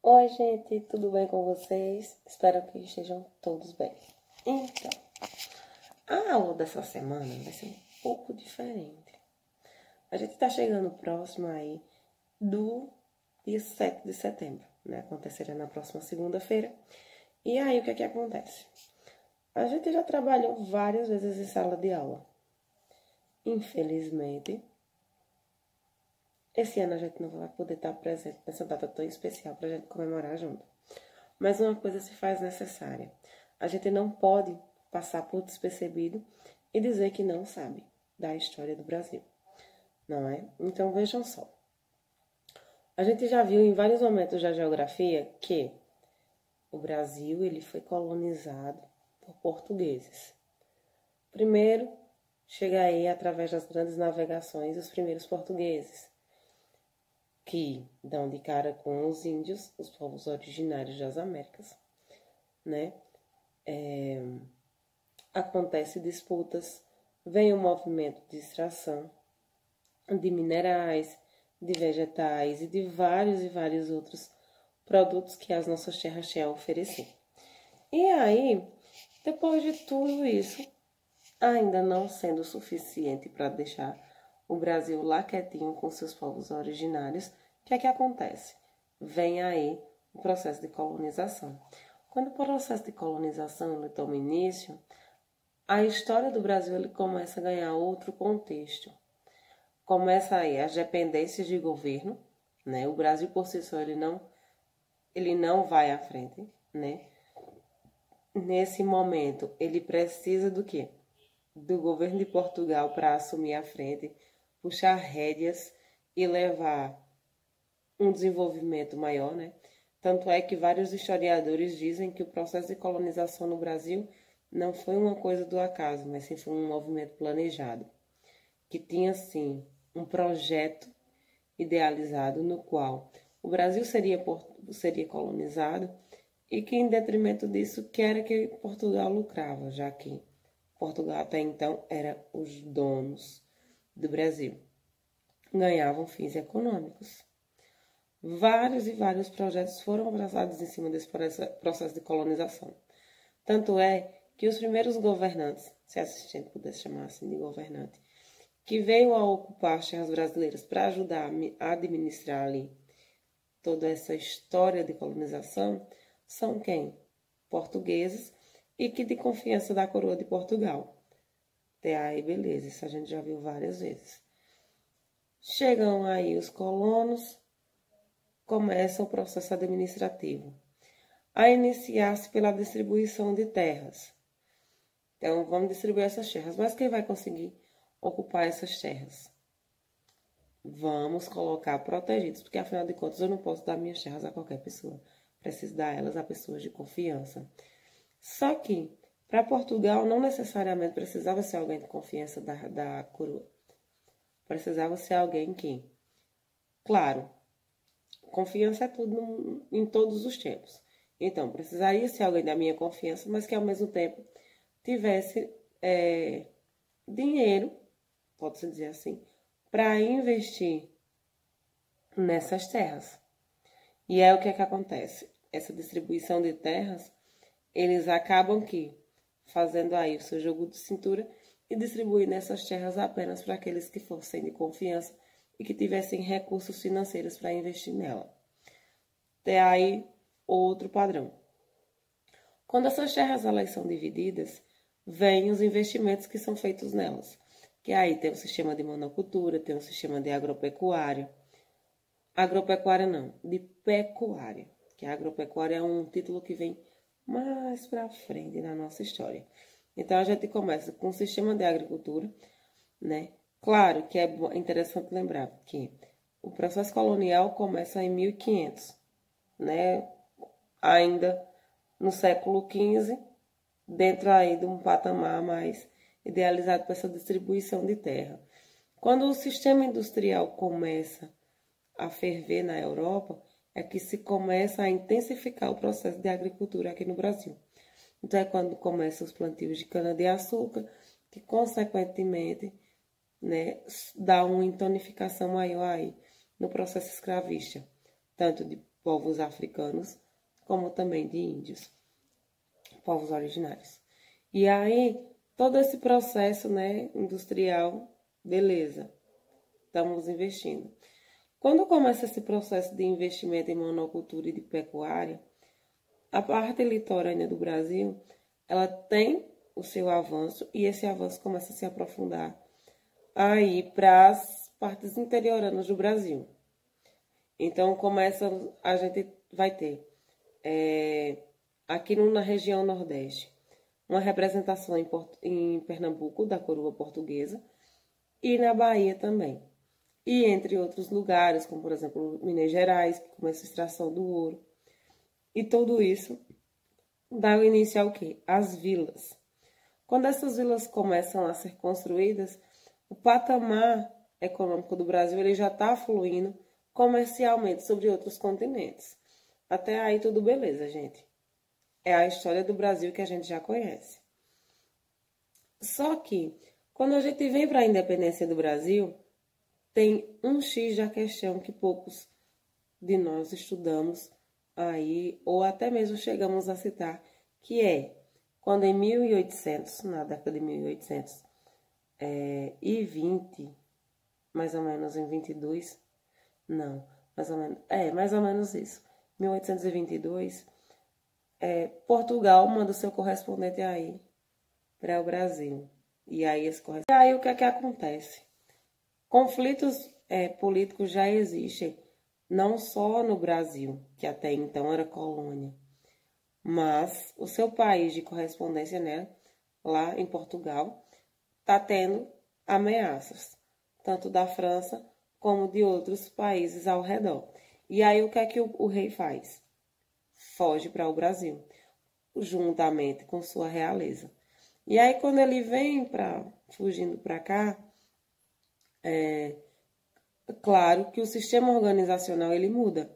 Oi, gente, tudo bem com vocês? Espero que estejam todos bem. Então, a aula dessa semana vai ser um pouco diferente. A gente está chegando próximo aí do dia 7 de setembro, né? Acontecerá na próxima segunda-feira. E aí, o que é que acontece? A gente já trabalhou várias vezes em sala de aula. Infelizmente, esse ano a gente não vai poder estar presente nessa data tão especial para a gente comemorar junto. Mas uma coisa se faz necessária. A gente não pode passar por despercebido e dizer que não sabe da história do Brasil, não é? Então vejam só. A gente já viu em vários momentos da geografia que o Brasil ele foi colonizado por portugueses. Primeiro, chega aí através das grandes navegações os primeiros portugueses, que dão de cara com os índios, os povos originários das Américas, né? Acontece disputas, vem um movimento de extração de minerais, de vegetais e vários outros produtos que as nossas terras têm a oferecer. E aí, depois de tudo isso, ainda não sendo suficiente para deixar o Brasil lá quietinho com seus povos originários, o que é que acontece? Vem aí o processo de colonização. Quando o processo de colonização ele toma início, a história do Brasil ele começa a ganhar outro contexto. Começa aí as dependências de governo, né? O Brasil por si só ele não vai à frente, né? Nesse momento, ele precisa do quê? Do governo de Portugal para assumir a frente, puxar rédeas e levar um desenvolvimento maior, né? Tanto é que vários historiadores dizem que o processo de colonização no Brasil não foi uma coisa do acaso, mas sim foi um movimento planejado, que tinha, sim, um projeto idealizado no qual o Brasil seria colonizado e que, em detrimento disso, que era que Portugal lucrava, já que Portugal até então era os donos do Brasil. Ganhavam fins econômicos. Vários e vários projetos foram abraçados em cima desse processo de colonização. Tanto é que os primeiros governantes, se a gente pudesse chamar assim de governante, que veio a ocupar as terras brasileiras para ajudar a administrar ali toda essa história de colonização, são quem? Portugueses e que de confiança da coroa de Portugal. Até aí, beleza, isso a gente já viu várias vezes. Chegam aí os colonos, começa o processo administrativo, a iniciar-se pela distribuição de terras. Então, vamos distribuir essas terras, mas quem vai conseguir ocupar essas terras? Vamos colocar protegidos, porque afinal de contas eu não posso dar minhas terras a qualquer pessoa. Preciso dar elas a pessoas de confiança. Só que, para Portugal, não necessariamente precisava ser alguém de confiança da coroa. Precisava ser alguém que, claro, confiança é tudo em todos os tempos. Então, precisaria ser alguém da minha confiança, mas que ao mesmo tempo tivesse dinheiro, pode-se dizer assim, para investir nessas terras. E é o que é que acontece? Essa distribuição de terras, eles acabam fazendo aí o seu jogo de cintura e distribuindo essas terras apenas para aqueles que fossem de confiança e que tivessem recursos financeiros para investir nela. Até aí, outro padrão. Quando essas terras elas são divididas, vêm os investimentos que são feitos nelas. Que aí tem o sistema de monocultura, tem o sistema de agropecuária. Agropecuária não, de pecuária. Que a agropecuária é um título que vem mais para frente na nossa história. Então, a gente começa com o sistema de agricultura, né? Claro que é interessante lembrar que o processo colonial começa em 1500, né? Ainda no século XV, dentro aí de um patamar mais idealizado para essa distribuição de terra. Quando o sistema industrial começa a ferver na Europa, é que se começa a intensificar o processo de agricultura aqui no Brasil. Então, é quando começam os plantios de cana-de-açúcar, que, consequentemente, dá uma tonificação maior aí no processo escravista, tanto de povos africanos, como também de índios, povos originários. E aí, todo esse processo, né, industrial, beleza, estamos investindo. Quando começa esse processo de investimento em monocultura e de pecuária, a parte litorânea do Brasil, ela tem o seu avanço e esse avanço começa a se aprofundar aí para as partes interioranas do Brasil. Então, a gente vai ter aqui na região Nordeste, uma representação em Pernambuco da coroa portuguesa e na Bahia também. E entre outros lugares, como por exemplo Minas Gerais, que começa a extração do ouro. E tudo isso dá o início ao quê? As vilas. Quando essas vilas começam a ser construídas, o patamar econômico do Brasil ele já está fluindo comercialmente sobre outros continentes. Até aí tudo beleza, gente. É a história do Brasil que a gente já conhece. Só que, quando a gente vem para a independência do Brasil, tem um X da questão que poucos de nós estudamos aí, ou até mesmo chegamos a citar, que é quando em 1800, na década de 1800, e 20, mais ou menos em 22, não, mais ou menos isso, 1822, Portugal manda o seu correspondente aí para o Brasil. E aí, o que é que acontece? Conflitos políticos já existem, não só no Brasil, que até então era colônia, mas o seu país de correspondência, né, lá em Portugal, está tendo ameaças, tanto da França como de outros países ao redor. E aí, o que é que o rei faz? Foge para o Brasil, juntamente com sua realeza. E aí, quando ele vem fugindo para cá, claro que o sistema organizacional ele muda.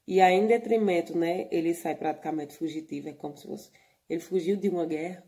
E aí, em detrimento, né, ele sai praticamente fugitivo, é como se fosse ele fugiu de uma guerra.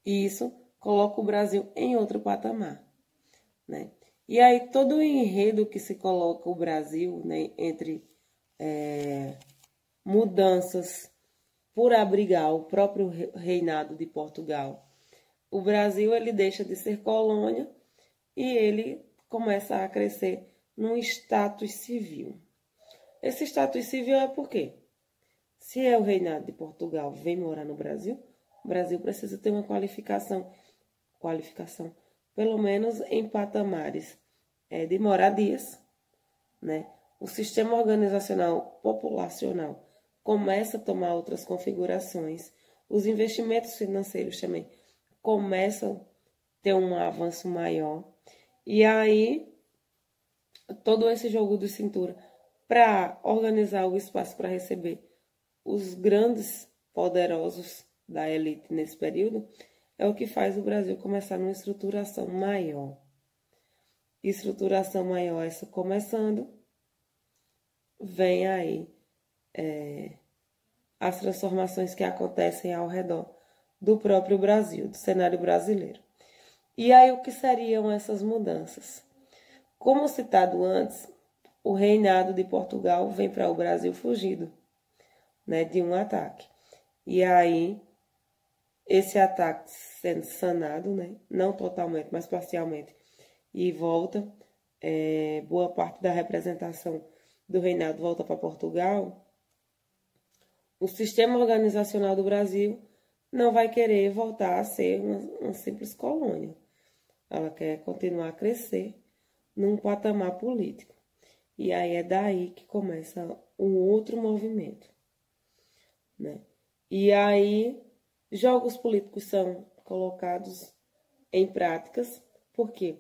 E isso coloca o Brasil em outro patamar, né? E aí, todo o enredo que se coloca o Brasil, né, entre mudanças por abrigar o próprio reinado de Portugal, o Brasil ele deixa de ser colônia e ele começa a crescer num status civil. Esse status civil é por quê? Se é o reinado de Portugal vem morar no Brasil, o Brasil precisa ter uma qualificação, pelo menos em patamares de moradias, né? O sistema organizacional populacional começa a tomar outras configurações, os investimentos financeiros também começam a ter um avanço maior, e aí todo esse jogo de cintura para organizar o espaço para receber os grandes poderosos da elite nesse período é o que faz o Brasil começar numa estruturação maior. Estruturação maior, essa começando, vem aí as transformações que acontecem ao redor do próprio Brasil, do cenário brasileiro. E aí, o que seriam essas mudanças? Como citado antes, o reinado de Portugal vem para o Brasil fugido, né, de um ataque. E aí, esse ataque sendo sanado, né, não totalmente, mas parcialmente, e volta, boa parte da representação do reinado volta para Portugal, o sistema organizacional do Brasil não vai querer voltar a ser uma simples colônia. Ela quer continuar a crescer num patamar político. E aí é daí que começa um outro movimento, né? E aí jogos políticos são colocados em práticas, porque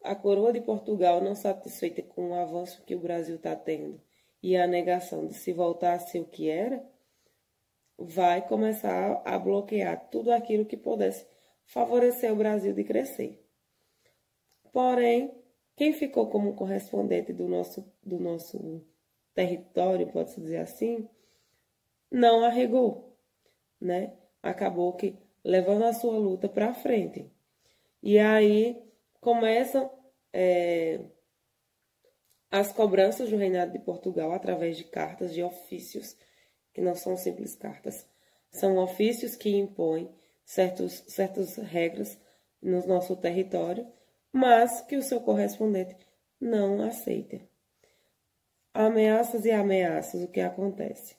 a coroa de Portugal, não satisfeita com o avanço que o Brasil está tendo e a negação de se voltar a ser o que era, vai começar a bloquear tudo aquilo que pudesse favorecer o Brasil de crescer. Porém, quem ficou como correspondente do nosso território, pode-se dizer assim, não arregou, né? Acabou que levando a sua luta para frente. E aí começam as cobranças do reinado de Portugal através de cartas, de ofícios, que não são simples cartas, são ofícios que impõem certas regras no nosso território, mas que o seu correspondente não aceita. Ameaças e ameaças, o que acontece?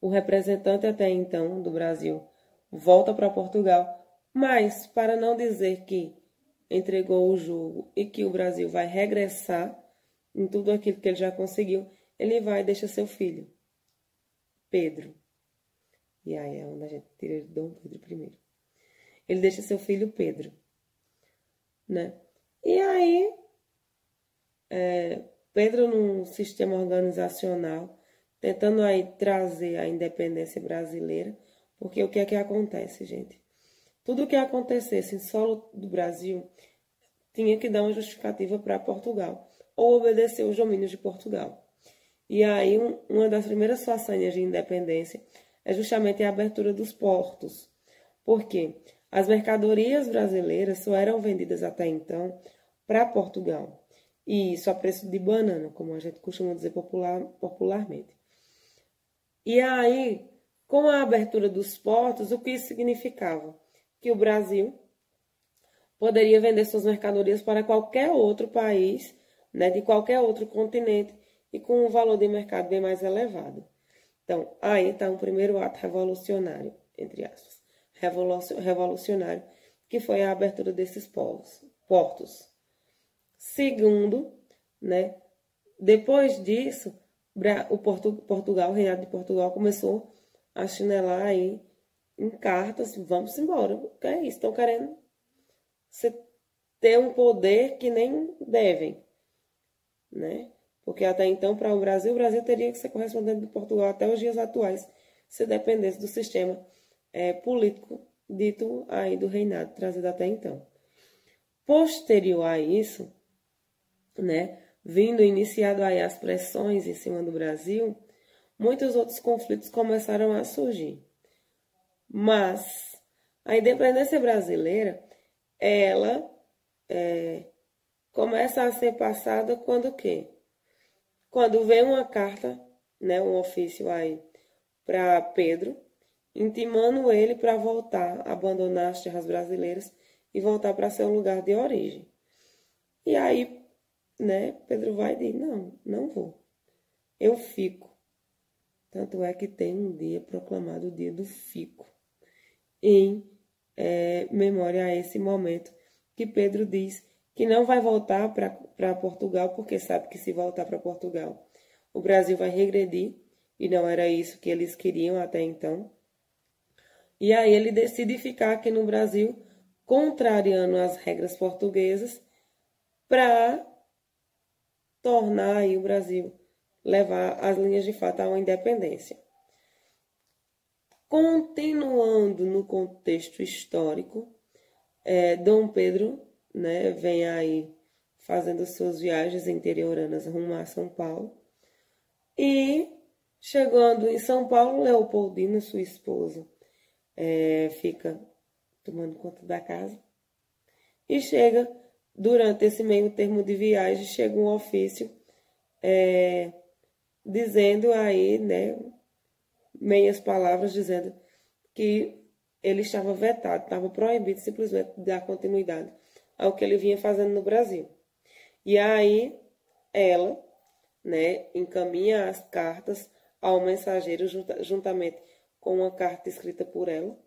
O representante até então do Brasil volta para Portugal, mas para não dizer que entregou o jogo e que o Brasil vai regressar em tudo aquilo que ele já conseguiu, ele vai e deixa seu filho, Pedro. E aí é onde a gente tira Dom Pedro I. Ele deixa seu filho Pedro, né? E aí, Pedro, num sistema organizacional, tentando aí trazer a independência brasileira, porque o que é que acontece, gente? Tudo o que acontecesse em solo do Brasil tinha que dar uma justificativa para Portugal, ou obedecer os domínios de Portugal. E aí, uma das primeiras façanhas de independência é justamente a abertura dos portos. Por quê? As mercadorias brasileiras só eram vendidas até então para Portugal. E isso a preço de banana, como a gente costuma dizer popularmente. E aí, com a abertura dos portos, o que isso significava? Que o Brasil poderia vender suas mercadorias para qualquer outro país, né, de qualquer outro continente, e com um valor de mercado bem mais elevado. Então, aí está um primeiro ato revolucionário, entre aspas, revolucionário, que foi a abertura desses portos. Segundo, né, depois disso, o reinado de Portugal começou a chinelar aí em cartas, vamos embora, o que é isso? Estão querendo ter um poder que nem devem, né? Porque até então, para o Brasil teria que ser correspondente de Portugal até os dias atuais, se dependesse do sistema político dito aí do reinado, trazido até então. Posterior a isso, né, iniciado aí as pressões em cima do Brasil, muitos outros conflitos começaram a surgir. Mas a independência brasileira, ela começa a ser passada quando o quê? Quando vem uma carta, né, um ofício aí para Pedro, intimando ele para voltar, abandonar as terras brasileiras e voltar para seu lugar de origem. E aí, né, Pedro vai e diz, não vou, eu fico. Tanto é que tem um dia proclamado o dia do fico, em memória a esse momento que Pedro diz que não vai voltar para Portugal, porque sabe que se voltar para Portugal, o Brasil vai regredir, e não era isso que eles queriam até então. E aí ele decide ficar aqui no Brasil, contrariando as regras portuguesas, para tornar aí o Brasil, levar as linhas de fato a uma independência. Continuando no contexto histórico, Dom Pedro, né, vem aí fazendo suas viagens interioranas rumo a São Paulo. E chegando em São Paulo, Leopoldina, sua esposa, fica tomando conta da casa. E chega, durante esse meio termo de viagem, chega um ofício dizendo aí, né, meias palavras, dizendo que ele estava vetado, estava proibido simplesmente de dar continuidade ao que ele vinha fazendo no Brasil. E aí ela, né, encaminha as cartas ao mensageiro juntamente com uma carta escrita por ela,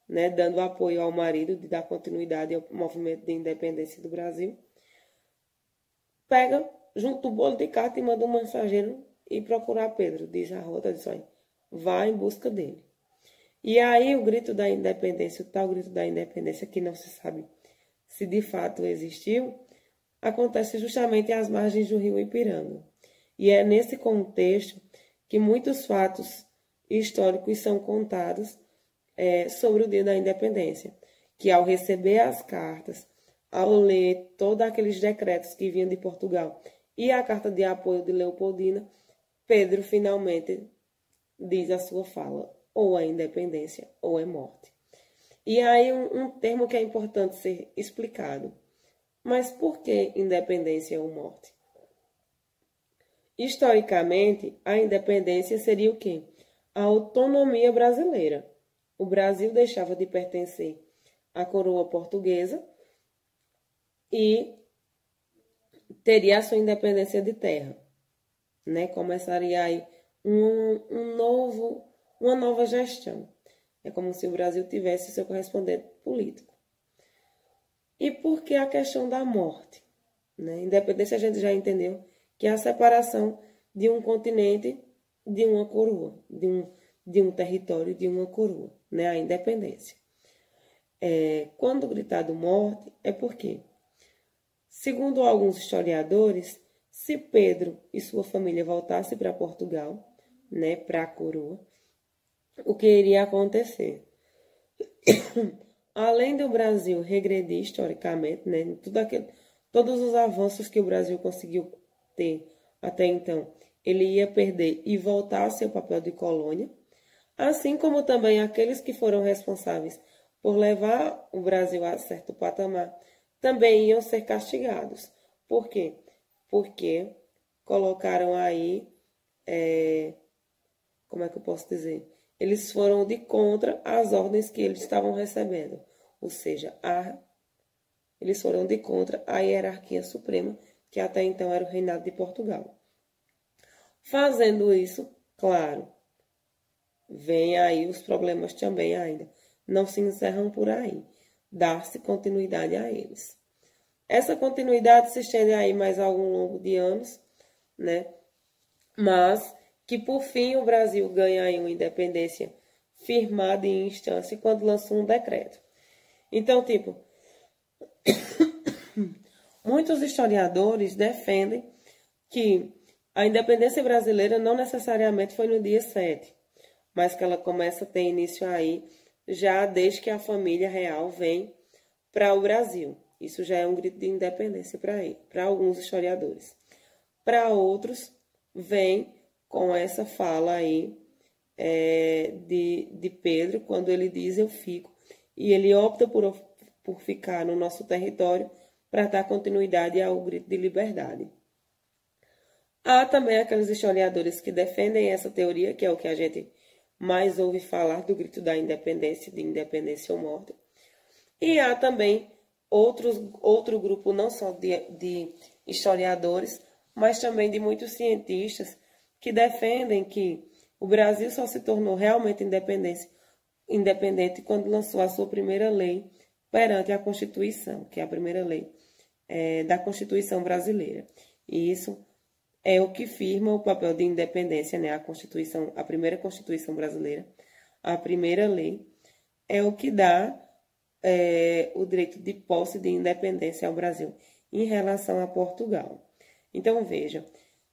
né, dando apoio ao marido de dar continuidade ao movimento de independência do Brasil. Pega, junta o bolo de carta e manda um mensageiro ir procurar Pedro. Diz a rota, diz, olha, vá em busca dele. E aí o grito da independência, o tal grito da independência, que não se sabe se de fato existiu, acontece justamente às margens do rio Ipiranga. E é nesse contexto que muitos fatos históricos são contados sobre o dia da independência, que ao receber as cartas, ao ler todos aqueles decretos que vinham de Portugal e a carta de apoio de Leopoldina, Pedro finalmente diz a sua fala, ou é independência ou é morte. E aí um termo que é importante ser explicado. Mas por que independência ou morte? Historicamente, a independência seria o quê? A autonomia brasileira. O Brasil deixava de pertencer à coroa portuguesa e teria a sua independência de terra, né? Começaria aí uma nova gestão. É como se o Brasil tivesse seu correspondente político. E por que a questão da morte? Né? Independência a gente já entendeu que é a separação de um continente de uma coroa, de um território de uma coroa, né? A independência. Quando gritado morte, é porque, segundo alguns historiadores, se Pedro e sua família voltassem para Portugal, né, para a coroa, o que iria acontecer? Além do Brasil regredir historicamente, né, todos os avanços que o Brasil conseguiu ter até então, ele ia perder e voltar a seu papel de colônia, assim como também aqueles que foram responsáveis por levar o Brasil a certo patamar, também iam ser castigados. Por quê? Porque colocaram aí, como é que eu posso dizer? Eles foram de contra as ordens que eles estavam recebendo, ou seja, eles foram de contra a hierarquia suprema, que até então era o reinado de Portugal. Fazendo isso, claro, vem aí os problemas também ainda. Não se encerram por aí. Dar-se continuidade a eles. Essa continuidade se estende aí mais algum longo de anos, né? Mas que por fim o Brasil ganha aí uma independência firmada em instância quando lançou um decreto. Então, tipo, muitos historiadores defendem que a independência brasileira não necessariamente foi no dia 7, mas que ela começa a ter início aí já desde que a família real vem para o Brasil. Isso já é um grito de independência para alguns historiadores. Para outros, vem com essa fala aí de Pedro, quando ele diz eu fico, e ele opta por ficar no nosso território para dar continuidade ao grito de liberdade. Há também aqueles historiadores que defendem essa teoria, que é o que a gente mais ouve falar do grito da independência, de independência ou morte. E há também outro grupo, não só de historiadores, mas também de muitos cientistas que defendem que o Brasil só se tornou realmente independente quando lançou a sua primeira lei perante a Constituição, que é a primeira lei da Constituição brasileira. E isso é o que firma o papel de independência, né? A primeira Constituição brasileira, a primeira lei, é o que dá o direito de posse de independência ao Brasil em relação a Portugal. Então, veja,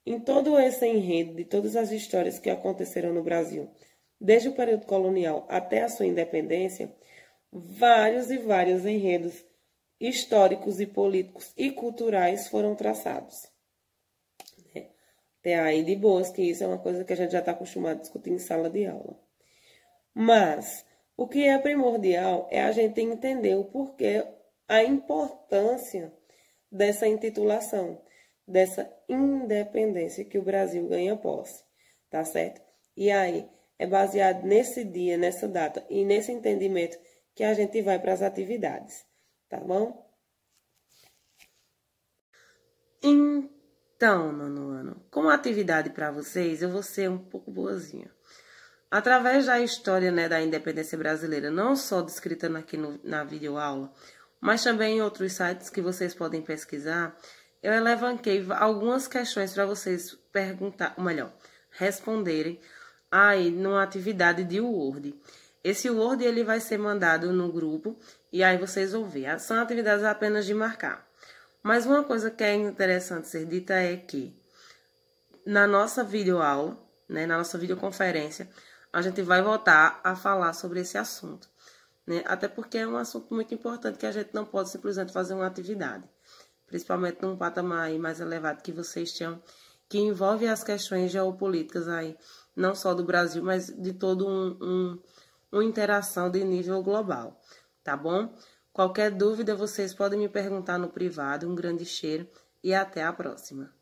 em todo esse enredo de todas as histórias que aconteceram no Brasil, desde o período colonial até a sua independência, vários e vários enredos históricos e políticos e culturais foram traçados. Até aí de boas, que isso é uma coisa que a gente já está acostumado a discutir em sala de aula. Mas o que é primordial é a gente entender o porquê, a importância dessa intitulação, dessa independência que o Brasil ganha posse, tá certo? E aí, é baseado nesse dia, nessa data e nesse entendimento que a gente vai para as atividades, tá bom? Então, nono ano, como atividade para vocês, eu vou ser um pouco boazinha. Através da história, né, da independência brasileira, não só descrita aqui na videoaula, mas também em outros sites que vocês podem pesquisar, eu elevanquei algumas questões para vocês responderem aí numa atividade de Word. Esse Word ele vai ser mandado no grupo e aí vocês vão ver. São atividades apenas de marcar. Mas uma coisa que é interessante ser dita é que na nossa videoaula, né, na nossa videoconferência, a gente vai voltar a falar sobre esse assunto, né? Até porque é um assunto muito importante que a gente não pode simplesmente fazer uma atividade, principalmente num patamar aí mais elevado que vocês tinham, que envolve as questões geopolíticas aí, não só do Brasil, mas de todo uma interação de nível global, tá bom? Qualquer dúvida, vocês podem me perguntar no privado. Um grande cheiro e até a próxima.